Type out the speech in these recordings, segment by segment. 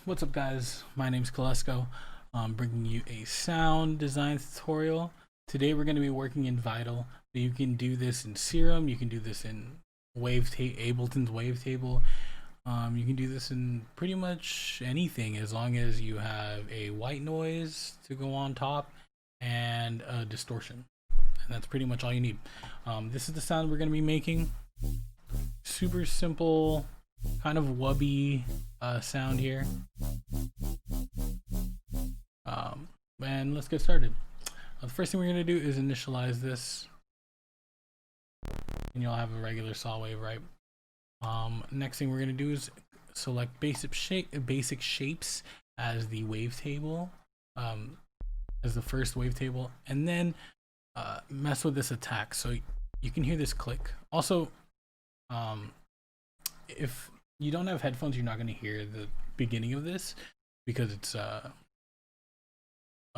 What's up, guys? My name's Kalesko. I'm bringing you a sound design tutorial. Today we're going to be working in Vital. You can do this in Serum, you can do this in Ableton's Wavetable. You can do this in pretty much anything as long as you have a white noise to go on top and a distortion. And that's pretty much all you need. This is the sound we're going to be making. Super simple, kind of wubby sound here. And let's get started. The first thing we're going to do is initialize this, and you'll have a regular saw wave, right? Next thing we're going to do is select basic shapes as the wavetable, as the first wavetable, and then mess with this attack so you can hear this click. Also, if you don't have headphones, you're not going to hear the beginning of this because it's a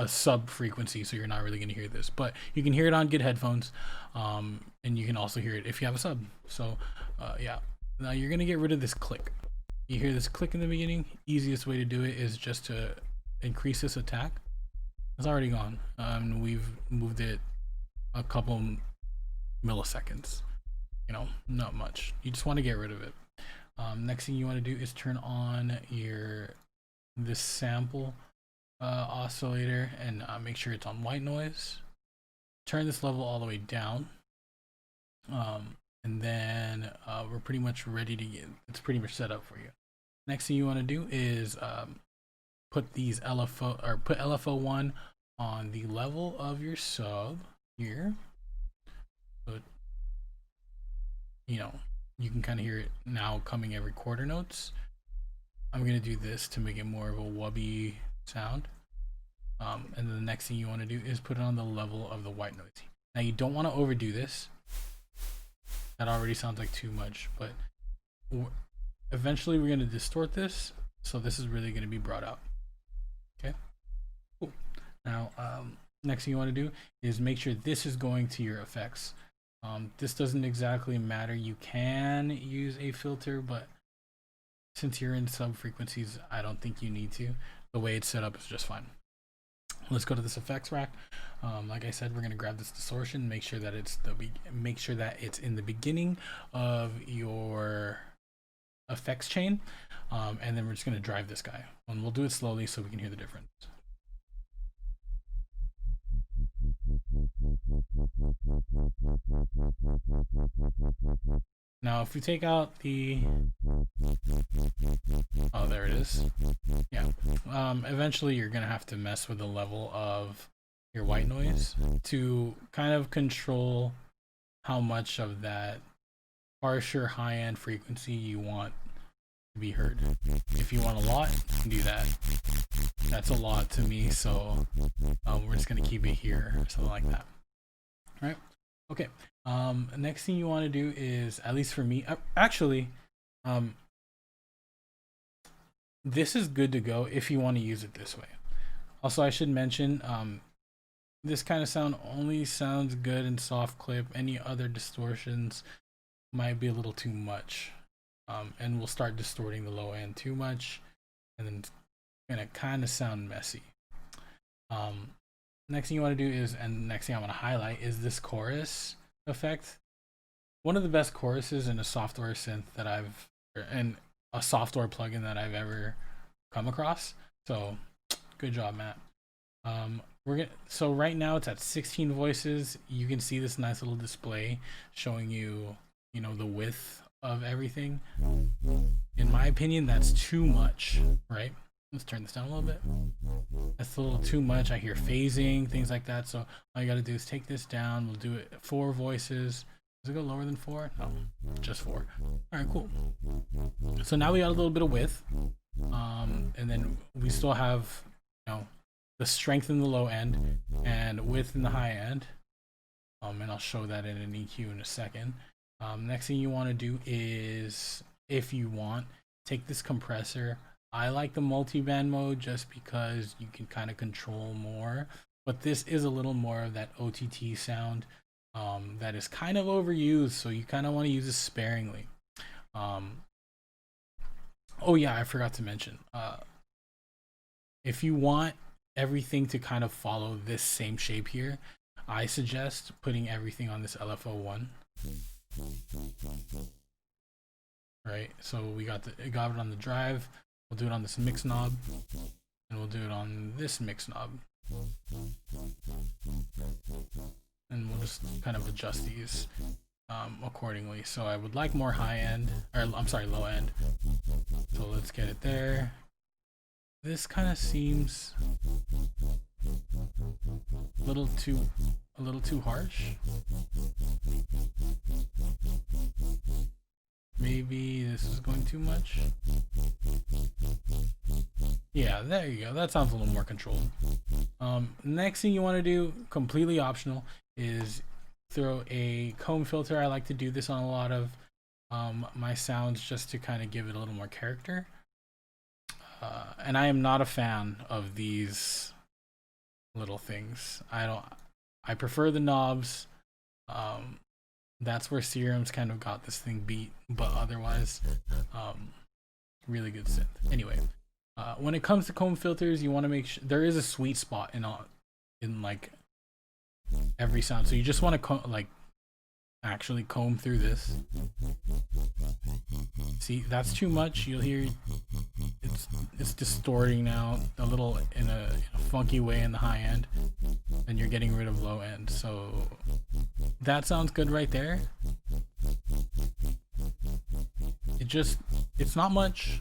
sub frequency, so you're not really going to hear this, but you can hear it on good headphones, and you can also hear it if you have a sub. So yeah, now you're going to get rid of this click. You hear this click in the beginning. Easiest way to do it is just to increase this attack. It's already gone. We've moved it a couple milliseconds, you know, not much. You just want to get rid of it. Next thing you want to do is turn on this sample oscillator and make sure it's on white noise. Turn this level all the way down, and then we're pretty much ready to get. It's pretty much set up for you. Next thing you want to do is put these LFO or put LFO1 on the level of your sub here. But you know, you can kind of hear it now coming every quarter notes. I'm gonna do this to make it more of a wubby sound. And then the next thing you want to do is put it on the level of the white noise. Now you don't want to overdo this. That already sounds like too much, but eventually we're going to distort this, so this is really going to be brought out. Okay, cool. Now next thing you want to do is make sure this is going to your effects. This doesn't exactly matter. You can use a filter, but since you're in sub frequencies, I don't think you need to. The way it's set up is just fine. Let's go to this effects rack. Like I said, we're going to grab this distortion, make sure that it's in the beginning of your effects chain, and then we're just going to drive this guy, and we'll do it slowly so we can hear the difference. Now if we take out the, oh, there it is. Yeah, eventually you're gonna have to mess with the level of your white noise to kind of control how much of that harsher high-end frequency you want to be heard. If you want a lot, you can do that. That's a lot to me, so we're just gonna keep it here or something like that. All right, okay. Next thing you want to do is, at least for me, actually, this is good to go if you want to use it this way. Also, I should mention, this kind of sound only sounds good in soft clip. Any other distortions might be a little too much, and we'll start distorting the low end too much, and then it's gonna kind of sound messy. Next thing you want to do is, and next thing I want to highlight is this chorus effect. One of the best choruses in a software synth that and a software plugin that I've ever come across. So good job, Matt. So right now it's at 16 voices. You can see this nice little display showing you, you know, the width of everything. In my opinion, that's too much, right? Let's turn this down a little bit. That's a little too much. I hear phasing, things like that. So all you got to do is take this down. We'll do it 4 voices. Does it go lower than 4? No, just 4. All right, cool. So now we got a little bit of width, and then we still have, you know, the strength in the low end and width in the high end. And I'll show that in an EQ in a second. Next thing you want to do is, if you want, take this compressor. I like the multi-band mode just because you can kind of control more, but this is a little more of that OTT sound that is kind of overused, so you kind of want to use it sparingly. Oh yeah, I forgot to mention, If you want everything to kind of follow this same shape here, I suggest putting everything on this LFO1. Right, so we got it on the drive. We'll do it on this mix knob, and we'll do it on this mix knob, and we'll just kind of adjust these accordingly. So I would like more high end, or I'm sorry, low end. So let's get it there. This kind of seems a little too harsh. Maybe this is going too much. Yeah, there you go. That sounds a little more controlled. Next thing you want to do, completely optional, is throw a comb filter. I like to do this on a lot of my sounds just to kind of give it a little more character. And I am not a fan of these little things. I prefer the knobs. That's where Serum's kind of got this thing beat, but otherwise, really good synth. Anyway, when it comes to comb filters, you want to make sure there is a sweet spot in like every sound. So you just want to actually comb through this. See, that's too much. You'll hear it's distorting now a little in a funky way in the high end, and you're getting rid of low end. So that sounds good right there. It's not much,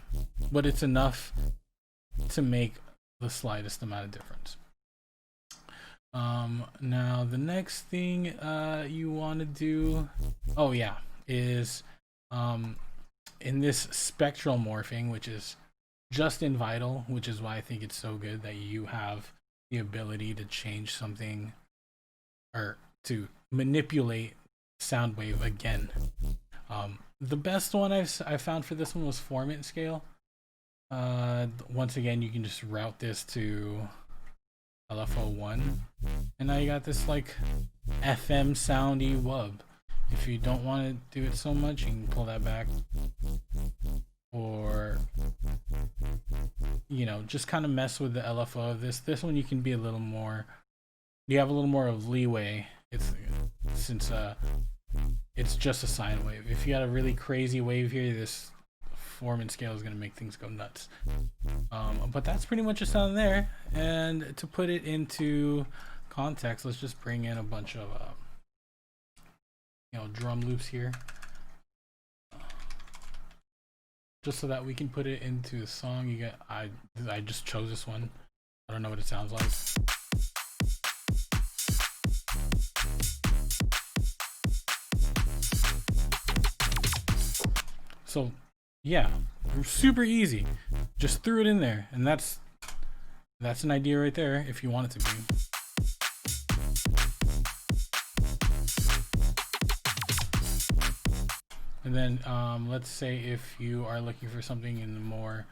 but it's enough to make the slightest amount of difference. Now the next thing you want to do, is in this spectral morphing, which is just in Vital, which is why I think it's so good that you have the ability to change something or to manipulate sound wave again. The best one I found for this one was formant scale. Once again, you can just route this to LFO1, and now you got this like FM soundy wub. If you don't want to do it so much, you can pull that back, or just kind of mess with the LFO of this one. You can be a little more, you have a little more of leeway. Since it's just a sine wave. If you got a really crazy wave here, this formant scale is going to make things go nuts. But that's pretty much a sound there. And to put it into context, let's just bring in a bunch of drum loops here, just so that we can put it into a song. I just chose this one. I don't know what it sounds like. So yeah, super easy. Just threw it in there, and that's an idea right there if you want it to be. And then let's say if you are looking for something in the more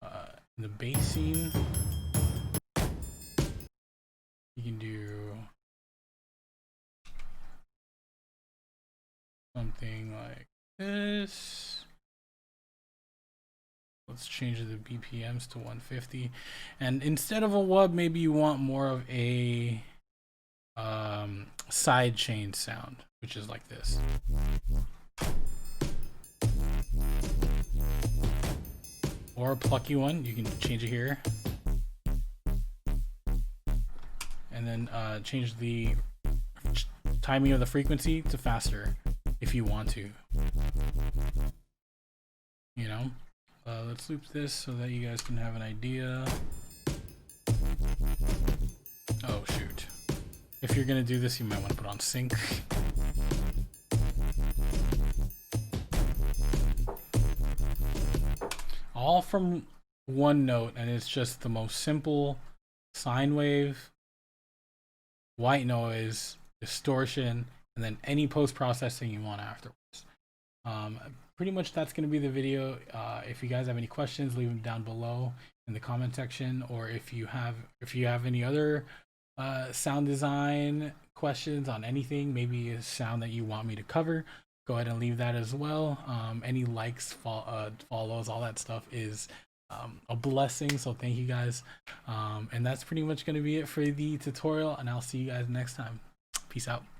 in the bass scene, you can do something like this. Let's change the BPMs to 150, and instead of a wub, maybe you want more of a sidechain sound, which is like this. Or a plucky one, you can change it here, and then change the timing of the frequency to faster if you want to. Let's loop this so that you guys can have an idea. Oh shoot. If you're gonna do this, you might want to put on sync. All from one note, and it's just the most simple sine wave, white noise, distortion, and then any post-processing you want afterwards. Pretty much that's going to be the video. If you guys have any questions, leave them down below in the comment section, or if you have any other sound design questions on anything, maybe a sound that you want me to cover, go ahead and leave that as well. Any likes, follows, all that stuff is a blessing. So thank you guys. And that's pretty much going to be it for the tutorial, and I'll see you guys next time. Peace out.